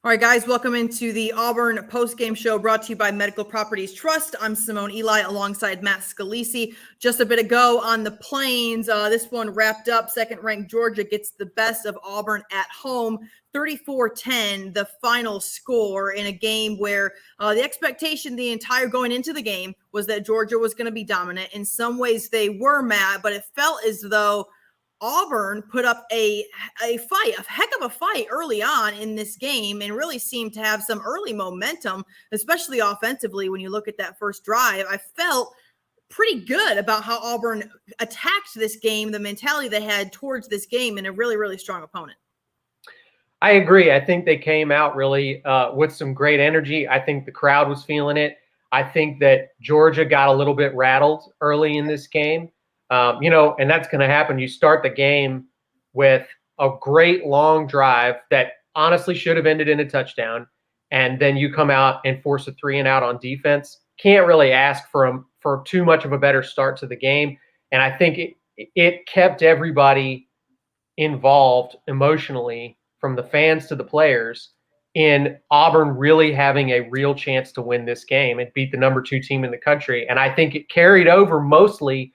All right, guys, welcome into the Auburn postgame show brought to you by Medical Properties Trust. I'm Simone Eli alongside Matt Scalisi. Just a bit ago on the Plains, this one wrapped up. Second-ranked Georgia gets the best of Auburn at home, 34-10, the final score in a game where the expectation the entire going into the game was that Georgia was going to be dominant. In some ways they were, Matt, but it felt as though Auburn put up a fight, a heck of a fight early on in this game and really seemed to have some early momentum, especially offensively. When you look at that first drive, I felt pretty good about how Auburn attacked this game, the mentality they had towards this game, and a really, really strong opponent. I agree. I think they came out really with some great energy. I think the crowd was feeling it. I think that Georgia got a little bit rattled early in this game. And that's going to happen. You start the game with a great long drive that honestly should have ended in a touchdown, and then you come out and force a 3-and-out on defense. Can't really ask for too much of a better start to the game, and I think it kept everybody involved emotionally, from the fans to the players, in Auburn really having a real chance to win this game and beat the number 2 team in the country. And I think it carried over mostly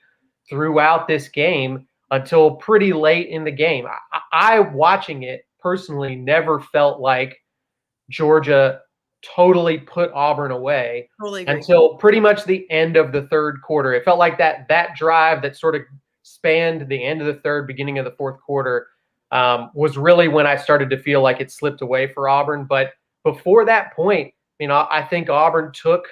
throughout this game until pretty late in the game. I watching it personally never felt like Georgia totally put Auburn away until pretty much the end of the third quarter. It felt like that drive that sort of spanned the end of the third, beginning of the fourth quarter was really when I started to feel like it slipped away for Auburn. But before that point, I think Auburn took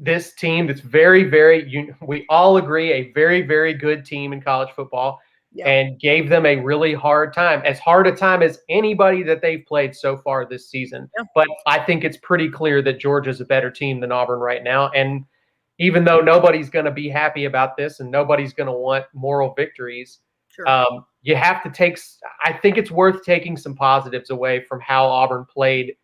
this team that's very, very, we all agree, a very, very good team in college football, and gave them a really hard time, as hard a time as anybody that they've played so far this season. But I think it's pretty clear that Georgia's a better team than Auburn right now. And even though nobody's going to be happy about this and nobody's going to want moral victories, you have to I think it's worth taking some positives away from how Auburn played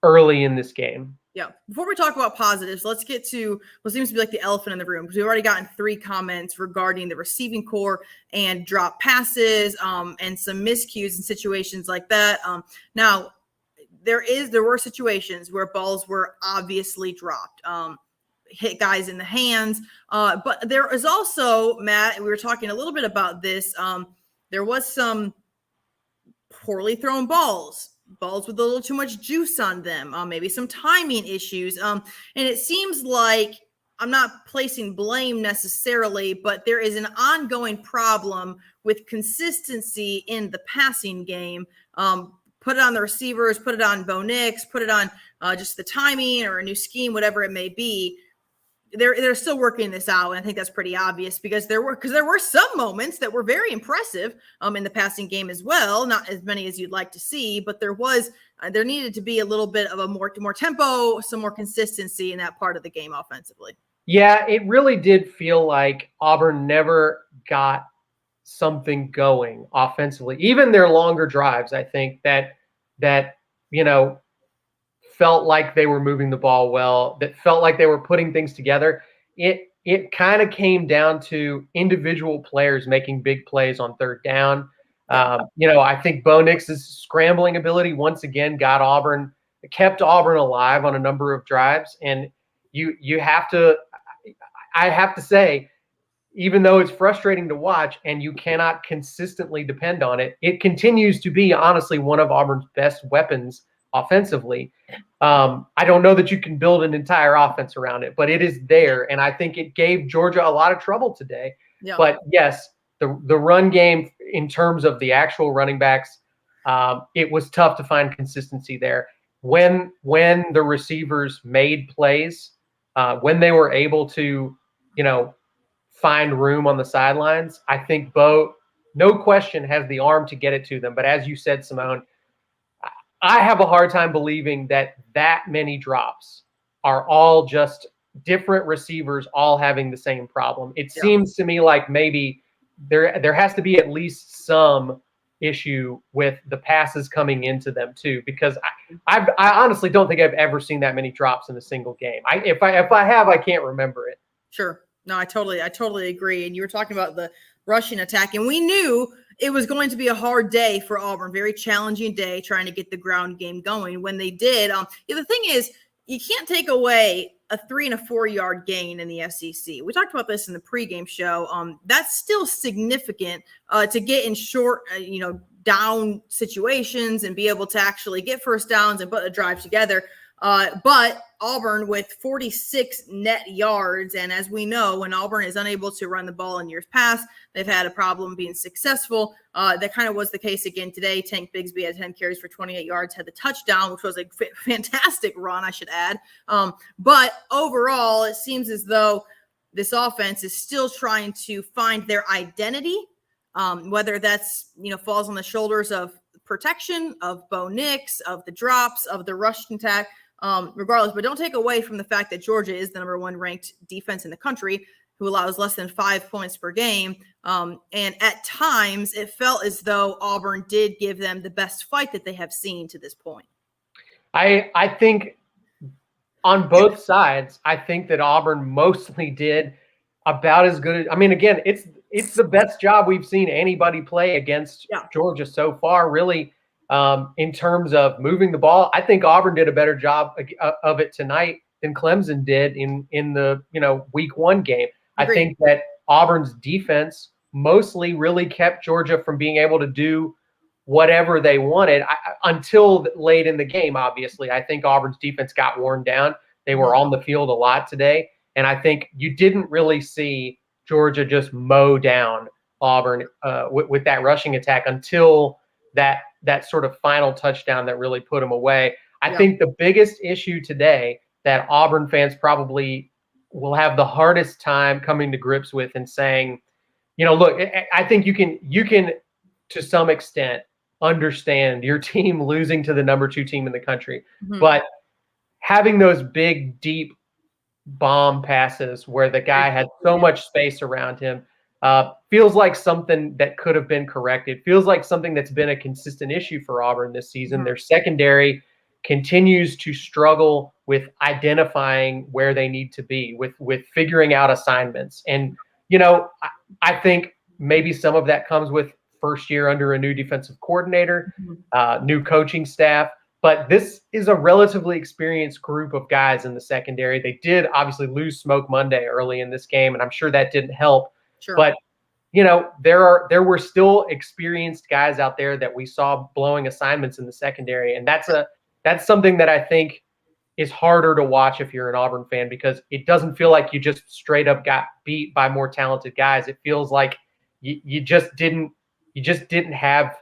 early in this game. Yeah. Before we talk about positives, let's get to what seems to be like the elephant in the room, because we've already gotten 3 comments regarding the receiving core and drop passes and some miscues and situations like that. Now, there were situations where balls were obviously dropped, hit guys in the hands. But there is also, Matt, and we were talking a little bit about this, there was some poorly thrown balls with a little too much juice on them, maybe some timing issues. And it seems like, I'm not placing blame necessarily, but there is an ongoing problem with consistency in the passing game. Put it on the receivers, put it on Bo Nix, put it on just the timing or a new scheme, whatever it may be. They're still working this out, and I think that's pretty obvious because there were some moments that were very impressive in the passing game as well. Not as many as you'd like to see, but there needed to be a little bit of a more tempo, some more consistency in that part of the game offensively. Yeah, it really did feel like Auburn never got something going offensively. Even their longer drives, I think that felt like they were moving the ball well, that felt like they were putting things together. It kind of came down to individual players making big plays on third down. I think Bo Nix's scrambling ability once again kept Auburn alive on a number of drives. And I have to say, even though it's frustrating to watch and you cannot consistently depend on it, it continues to be honestly one of Auburn's best weapons offensively. I don't know that you can build an entire offense around it, but it is there. And I think it gave Georgia a lot of trouble today. But yes, the run game, in terms of the actual running backs, it was tough to find consistency there. When the receivers made plays, when they were able to, find room on the sidelines, I think Bo, no question, has the arm to get it to them. But as you said, Simone, I have a hard time believing that many drops are all just different receivers all having the same problem. It seems to me like maybe there has to be at least some issue with the passes coming into them too, because I honestly don't think I've ever seen that many drops in a single game. If I have, I can't remember it. Sure. No, I totally agree. And you were talking about the rushing attack, and we knew it was going to be a hard day for Auburn, very challenging day trying to get the ground game going. When they did, the thing is, you can't take away a 3 and a 4 yard gain in the SEC. We talked about this in the pregame show. That's still significant to get in short, down situations and be able to actually get first downs and put a drive together. But Auburn with 46 net yards. And as we know, when Auburn is unable to run the ball in years past, they've had a problem being successful. That kind of was the case again today. Tank Bigsby had 10 carries for 28 yards, had the touchdown, which was a fantastic run, I should add. But overall, it seems as though this offense is still trying to find their identity, whether that's, falls on the shoulders of protection, of Bo Nix, of the drops, of the rush attack. Regardless, but don't take away from the fact that Georgia is the number 1 ranked defense in the country, who allows less than 5 points per game. And at times it felt as though Auburn did give them the best fight that they have seen to this point. I think on both sides, I think that Auburn mostly did about as good. Again, it's the best job we've seen anybody play against Georgia so far, really. In terms of moving the ball, I think Auburn did a better job of it tonight than Clemson did in the week 1 game. Agreed. I think that Auburn's defense mostly really kept Georgia from being able to do whatever they wanted until late in the game. Obviously, I think Auburn's defense got worn down. They were on the field a lot today, and I think you didn't really see Georgia just mow down Auburn with that rushing attack until that sort of final touchdown that really put them away. I think the biggest issue today that Auburn fans probably will have the hardest time coming to grips with and saying, look, I think you can to some extent understand your team losing to the number 2 team in the country, but having those big, deep bomb passes where the guy had so much space around him feels like something that could have been corrected. Feels like something that's been a consistent issue for Auburn this season. Their secondary continues to struggle with identifying where they need to be, with figuring out assignments. And, I think maybe some of that comes with first year under a new defensive coordinator, new coaching staff. But this is a relatively experienced group of guys in the secondary. They did obviously lose Smoke Monday early in this game, and I'm sure that didn't help. Sure. But there were still experienced guys out there that we saw blowing assignments in the secondary, and that's something that I think is harder to watch if you're an Auburn fan, because it doesn't feel like you just straight up got beat by more talented guys. It feels like you just didn't have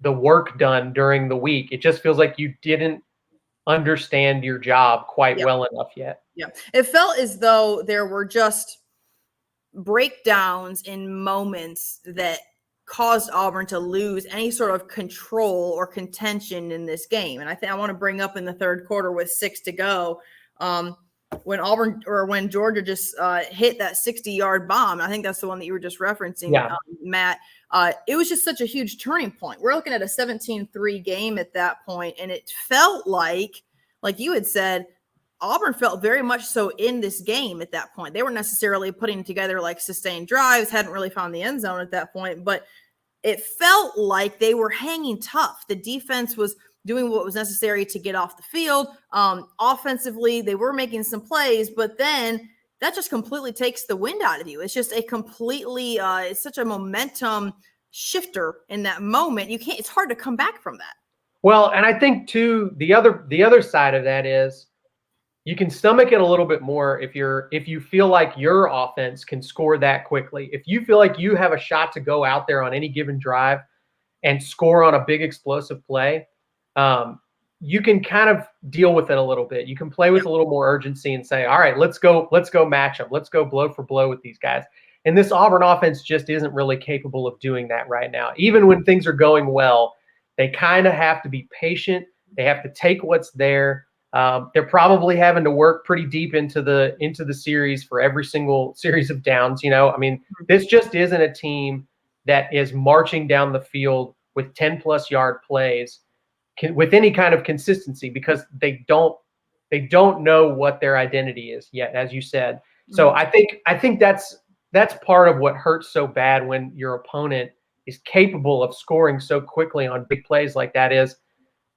the work done during the week. It just feels like you didn't understand your job quite well enough yet. Yeah, it felt as though there were just breakdowns in moments that caused Auburn to lose any sort of control or contention in this game. And I think I want to bring up in the third quarter with 6 to go, when Georgia just hit that 60-yard bomb. I think that's the one that you were just referencing, Matt. It was just such a huge turning point. We're looking at a 17-3 game at that point, and it felt like you had said, Auburn felt very much so in this game at that point. They weren't necessarily putting together like sustained drives, hadn't really found the end zone at that point, but it felt like they were hanging tough. The defense was doing what was necessary to get off the field. Offensively, they were making some plays, but then that just completely takes the wind out of you. It's just a completely, it's such a momentum shifter in that moment. It's hard to come back from that. Well, and I think too, the other side of that is, you can stomach it a little bit more if you feel like your offense can score that quickly. If you feel like you have a shot to go out there on any given drive and score on a big explosive play, you can kind of deal with it a little bit. You can play with a little more urgency and say, all right, let's go match them. Let's go blow for blow with these guys. And this Auburn offense just isn't really capable of doing that right now. Even when things are going well, they kind of have to be patient. They have to take what's there. They're probably having to work pretty deep into the series for every single series of downs. This just isn't a team that is marching down the field with 10+ yard plays with any kind of consistency, because they don't know what their identity is yet, as you said. So I think that's part of what hurts so bad when your opponent is capable of scoring so quickly on big plays like that is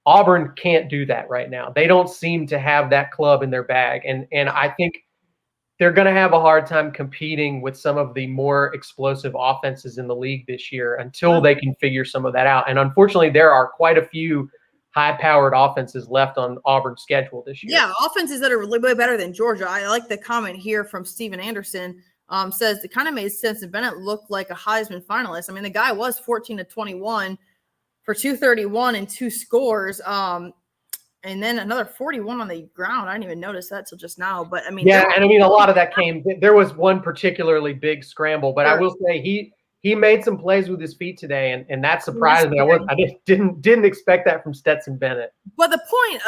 Auburn can't do that right now. They don't seem to have that club in their bag. And I think they're going to have a hard time competing with some of the more explosive offenses in the league this year until they can figure some of that out. And unfortunately, there are quite a few high-powered offenses left on Auburn's schedule this year. Yeah, offenses that are really way better than Georgia. I like the comment here from Steven Anderson. Says it kind of made Stetson Bennett look like a Heisman finalist. I mean, the guy was 14-21 for 231 and 2 scores. And then another 41 on the ground. I didn't even notice that till just now. But I mean, yeah, and I mean a lot of that came. There was one particularly big scramble, but I will say he made some plays with his feet today, and that surprised me. I just didn't expect that from Stetson Bennett. But the point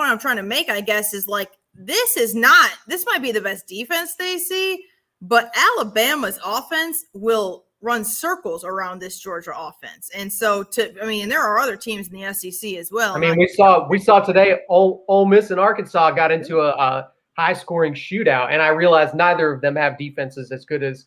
I'm trying to make, I guess, is like this might be the best defense they see, but Alabama's offense will run circles around this Georgia offense. And so there are other teams in the SEC as well. I mean, we saw today Ole Miss and Arkansas got into a high scoring shootout, and I realized neither of them have defenses as good as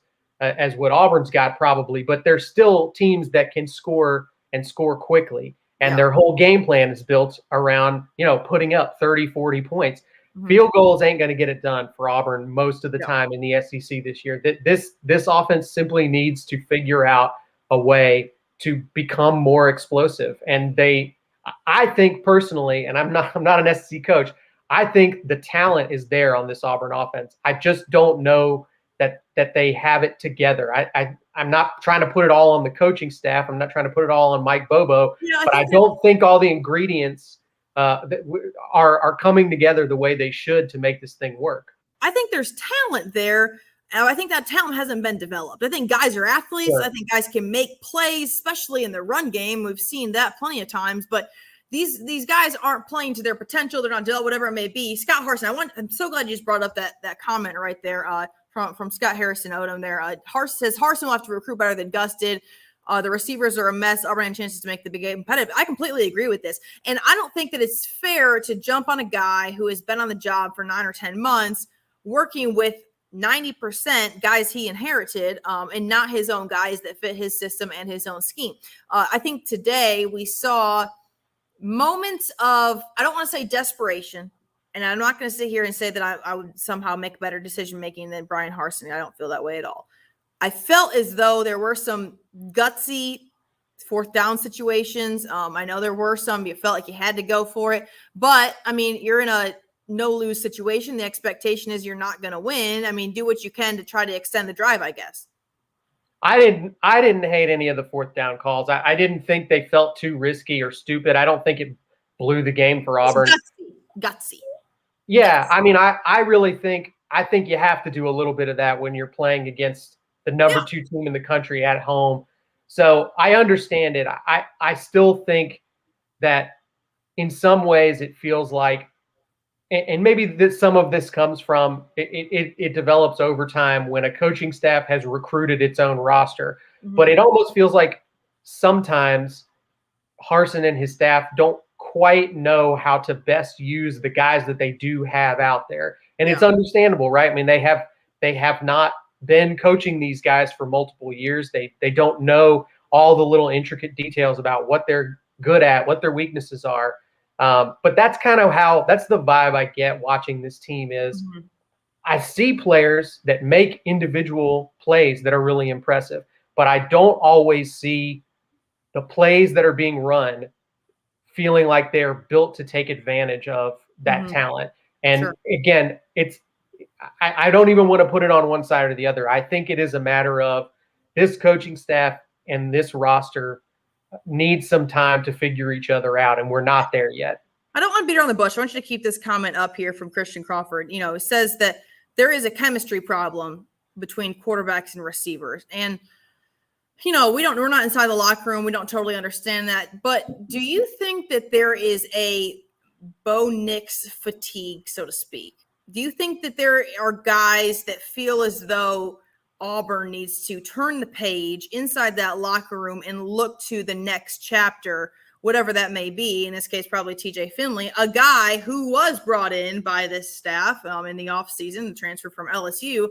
what Auburn's got probably, but they're still teams that can score and score quickly. And their whole game plan is built around, putting up 30, 40 points. Mm-hmm. Field goals ain't going to get it done for Auburn most of the time in the SEC this year. This offense simply needs to figure out a way to become more explosive. And I think personally, and I'm not an SEC coach, I think the talent is there on this Auburn offense. I just don't know that they have it together. I'm not trying to put it all on the coaching staff. I'm not trying to put it all on Mike Bobo, but I don't think all the ingredients that are coming together the way they should to make this thing work. I think there's talent there. I think that talent hasn't been developed. I think guys are athletes. Sure. I think guys can make plays, especially in the run game. We've seen that plenty of times, but these guys aren't playing to their potential. They're not dealt, whatever it may be. Scott Harsin, I'm so glad you just brought up that comment right there from Scott Harrison Odom there. Says Harsin will have to recruit better than Gus did. The receivers are a mess. Auburn had chances to make the big game competitive. I completely agree with this. And I don't think that it's fair to jump on a guy who has been on the job for 9 or 10 months, working with 90% guys he inherited and not his own guys that fit his system and his own scheme. I think today we saw moments of, I don't want to say desperation, and I'm not going to sit here and say that I would somehow make better decision-making than Brian Harsin. I don't feel that way at all. I felt as though there were some gutsy 4th down situations. I know there were some. You felt like you had to go for it. But, I mean, you're in a no-lose situation. The expectation is you're not going to win. I mean, do what you can to try to extend the drive, I guess. I didn't hate any of the 4th down calls. I didn't think they felt too risky or stupid. I don't think it blew the game for Auburn. Gutsy. Yeah, I mean, I really think you have to do a little bit of that when you're playing against the number 2 team in the country at home. So I understand it. I still think that in some ways it feels like, and maybe some of this comes from it develops over time when a coaching staff has recruited its own roster. Mm-hmm. But it almost feels like sometimes Harsin and his staff don't quite know how to best use the guys that they do have out there. And it's understandable, right? I mean, they have not been coaching these guys for multiple years. They don't know all the little intricate details about what they're good at, what their weaknesses are. But that's kind of that's the vibe I get watching this team is I see players that make individual plays that are really impressive, but I don't always see the plays that are being run feeling like they're built to take advantage of that talent. And again, I don't even want to put it on one side or the other. I think it is a matter of this coaching staff and this roster need some time to figure each other out, and we're not there yet. I don't want to beat around the bush. I want you to keep this comment up here from Christian Crawford. It says that there is a chemistry problem between quarterbacks and receivers. And, we're not inside the locker room. We don't totally understand that. But do you think that there is a Bo Nix fatigue, so to speak? Do you think that there are guys that feel as though Auburn needs to turn the page inside that locker room and look to the next chapter, whatever that may be? In this case, probably TJ Finley, a guy who was brought in by this staff in the offseason, the transfer from LSU.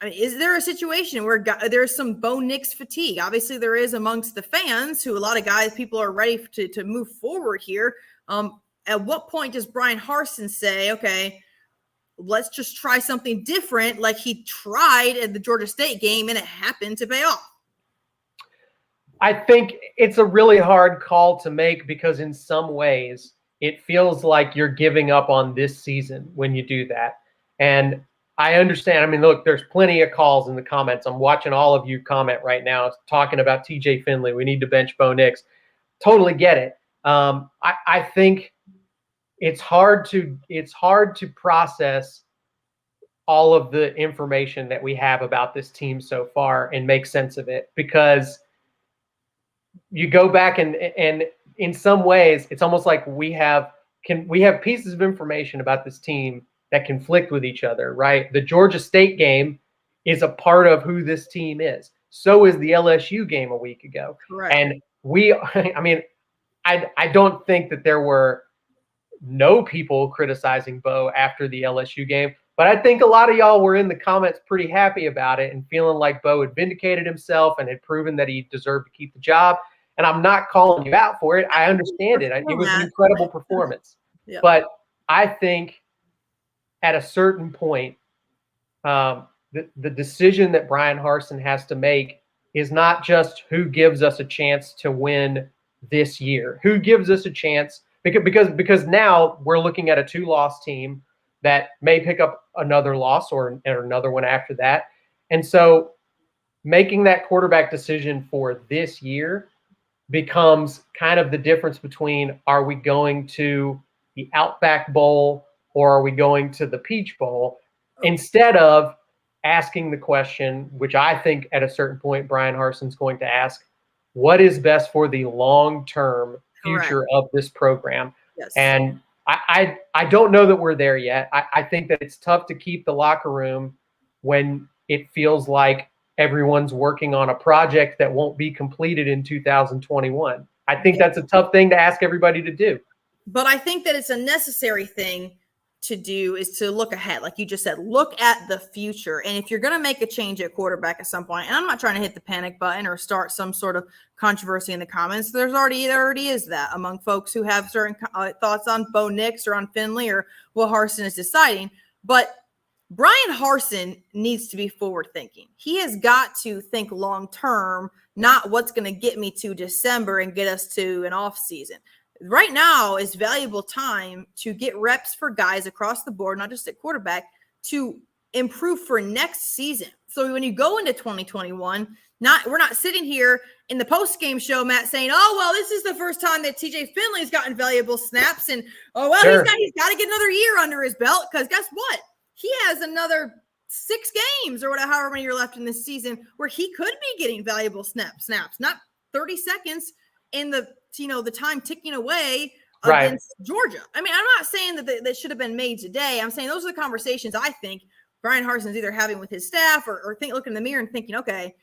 I mean, is there a situation where there's some Bo Nix fatigue? Obviously, there is amongst the fans, who a lot of people are ready to move forward here. At what point does Brian Harsin say, okay, let's just try something different, like he tried at the Georgia State game and it happened to pay off? I think it's a really hard call to make, because in some ways it feels like you're giving up on this season when you do that. And I understand. I mean, look, there's plenty of calls in the comments. I'm watching all of you comment right now talking about TJ Finley. We need to bench Bo Nix. Totally get it. I think it's hard to process all of the information that we have about this team so far and make sense of it, because you go back and in some ways it's almost like we have pieces of information about this team that conflict with each other, right? The Georgia State game is a part of who this team is. So is the LSU game a week ago. Correct. And I don't think that there were no people criticizing Bo after the LSU game, but I think a lot of y'all were in the comments pretty happy about it and feeling like Bo had vindicated himself and had proven that he deserved to keep the job. And I'm not calling you out for it. I understand it. It was an incredible performance. Yeah. But I think at a certain point, the decision that Brian Harsin has to make is not just who gives us a chance to win this year, who gives us a chance, because now we're looking at a 2-loss team that may pick up another loss or another one after that. And so making that quarterback decision for this year becomes kind of the difference between, are we going to the Outback Bowl or are we going to the Peach Bowl, instead of asking the question, which I think at a certain point Brian Harsin's going to ask, what is best for the long-term future of this program? Yes. And I don't know that we're there yet. I think that it's tough to keep the locker room when it feels like everyone's working on a project that won't be completed in 2021. I think that's a tough thing to ask everybody to do. But I think that it's a necessary thing to do, is to look ahead. Like you just said, look at the future. And if you're going to make a change at quarterback at some point, and I'm not trying to hit the panic button or start some sort of controversy in the comments, there already is that among folks who have certain thoughts on Bo Nix or on Finley or what Harsin is deciding. But Brian Harsin needs to be forward thinking. He has got to think long term, not what's going to get me to December and get us to an off season. Right now is valuable time to get reps for guys across the board, not just at quarterback, to improve for next season. So when you go into 2021, we're not sitting here in the post-game show, Matt, saying, oh, well, this is the first time that TJ Finley's gotten valuable snaps. And, oh, well, sure, he's got to get another year under his belt, because guess what? He has another 6 games or whatever, however many years left in this season, where he could be getting valuable snaps, not 30 seconds in the time ticking away against Georgia. I mean, I'm not saying that should have been made today. I'm saying those are the conversations I think Brian Harsin's either having with his staff or looking in the mirror and thinking, okay,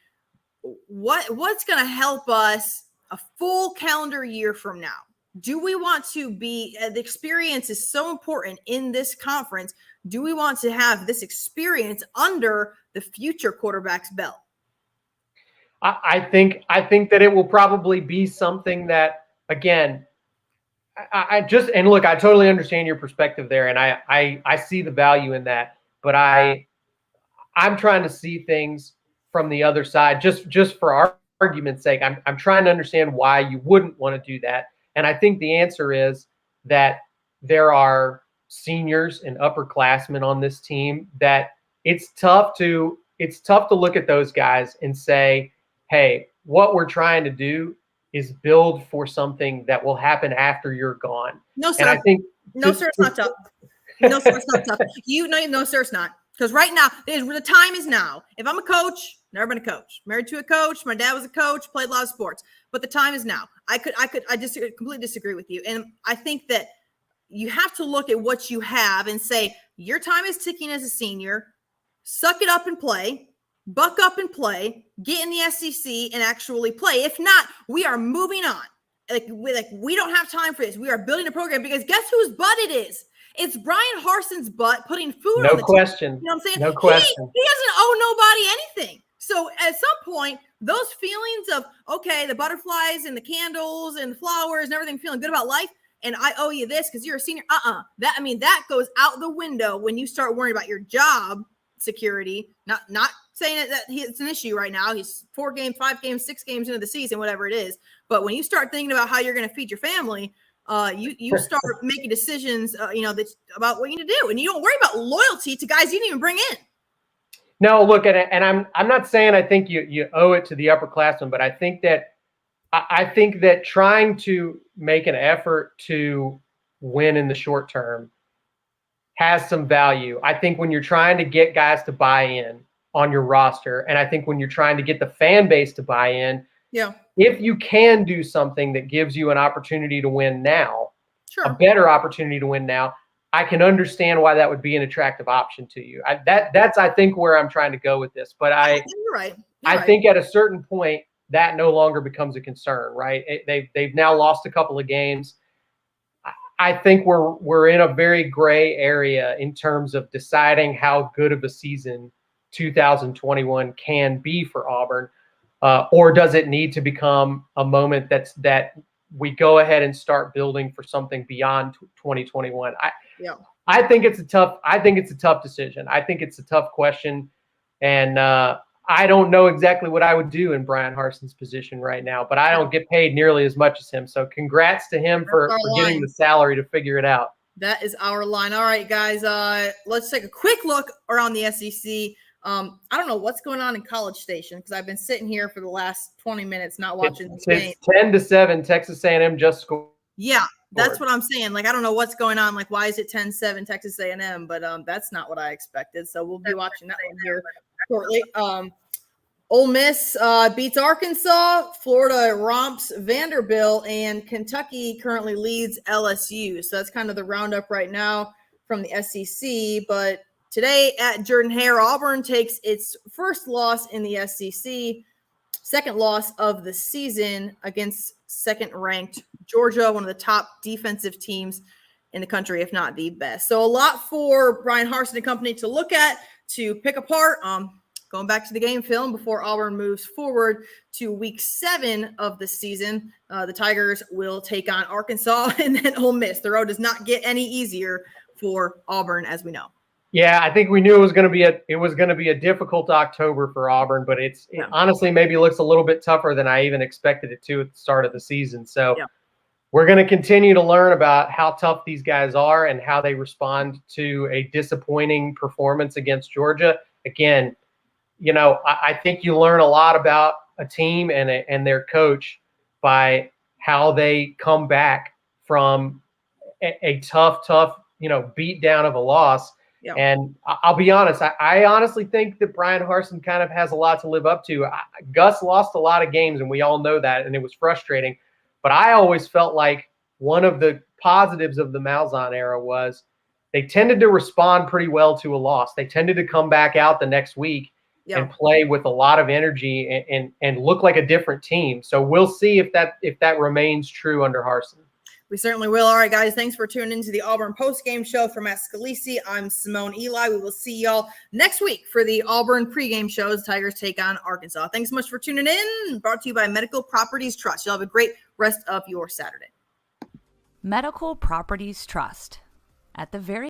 what's going to help us a full calendar year from now? Do we want to be the experience is so important in this conference? Do we want to have this experience under the future quarterback's belt? I think that it will probably be something that, again, I totally understand your perspective there, and I see the value in that, but I'm trying to see things from the other side, just for our argument's sake. I'm trying to understand why you wouldn't want to do that, and I think the answer is that there are seniors and upperclassmen on this team that it's tough to look at those guys and say, hey, what we're trying to do is build for something that will happen after you're gone. No, sir. And I think sir, it's not tough. No, sir, it's not tough. No, sir, it's not. Because right now, the time is now. If I'm a coach, never been a coach, married to a coach, my dad was a coach, played a lot of sports, but the time is now. I just completely disagree with you. And I think that you have to look at what you have and say, your time is ticking as a senior, suck it up and play. Buck up and play, get in the SEC and actually play. If not, we are moving on. We don't have time for this. We are building a program, because guess whose butt it is? It's Brian Harsin's butt putting food No on the question. table. You know what I'm saying? No question. He doesn't owe nobody anything. So at some point, those feelings of, okay, the butterflies and the candles and the flowers and everything, feeling good about life, and I owe you this because you're a senior. That goes out the window when you start worrying about your job security. Not saying that it's an issue right now. He's 4 games, 5 games, 6 games into the season, whatever it is. But when you start thinking about how you're going to feed your family, you start making decisions, about what you need to do, and you don't worry about loyalty to guys you didn't even bring in. No, look at it, and I'm not saying I think you owe it to the upperclassmen, but I think that trying to make an effort to win in the short term has some value. I think when you're trying to get guys to buy in on your roster, and I think when you're trying to get the fan base to buy in, if you can do something that gives you an opportunity to win now, a better opportunity to win now, I can understand why that would be an attractive option to you. That's I think where I'm trying to go with this. But you're right. I think at a certain point that no longer becomes a concern, right? They've now lost a couple of games. I think we're in a very gray area in terms of deciding how good of a season 2021 can be for Auburn, or does it need to become a moment that we go ahead and start building for something beyond 2021? I think it's a tough decision. I think it's a tough question, and I don't know exactly what I would do in Brian Harsin's position right now, but I don't get paid nearly as much as him. So congrats to him for getting the salary to figure it out. That is our line. All right, guys, let's take a quick look around the SEC. I don't know what's going on in College Station because I've been sitting here for the last 20 minutes not watching this game. It's 10-7. Texas A&M just scored. Yeah, that's what I'm saying. Like, I don't know what's going on. Like, why is it 10-7 Texas A&M? But that's not what I expected. So we'll be watching that one here shortly. Ole Miss beats Arkansas. Florida romps Vanderbilt, and Kentucky currently leads LSU. So that's kind of the roundup right now from the SEC. But today at Jordan-Hare, Auburn takes its first loss in the SEC, second loss of the season against second-ranked Georgia, one of the top defensive teams in the country, if not the best. So a lot for Brian Harsin and company to look at, to pick apart. Going back to the game film before Auburn moves forward to week 7 of the season, the Tigers will take on Arkansas and then Ole Miss. The road does not get any easier for Auburn, as we know. Yeah, I think we knew it was going to be a difficult October for Auburn, but it honestly maybe looks a little bit tougher than I even expected it to at the start of the season. So we're going to continue to learn about how tough these guys are and how they respond to a disappointing performance against Georgia. Again, I think you learn a lot about a team and their coach by how they come back from a tough, beat down of a loss. Yeah. And I'll be honest, I honestly think that Brian Harsin kind of has a lot to live up to. Gus lost a lot of games, and we all know that, and it was frustrating. But I always felt like one of the positives of the Malzahn era was they tended to respond pretty well to a loss. They tended to come back out the next week and play with a lot of energy and look like a different team. So we'll see if that remains true under Harsin. We certainly will. All right, guys, thanks for tuning into the Auburn postgame show. For Matt Scalisi, I'm Simone Eli. We will see y'all next week for the Auburn pregame shows. Tigers take on Arkansas. Thanks so much for tuning in. Brought to you by Medical Properties Trust. You'll have a great rest of your Saturday. Medical Properties Trust. At the very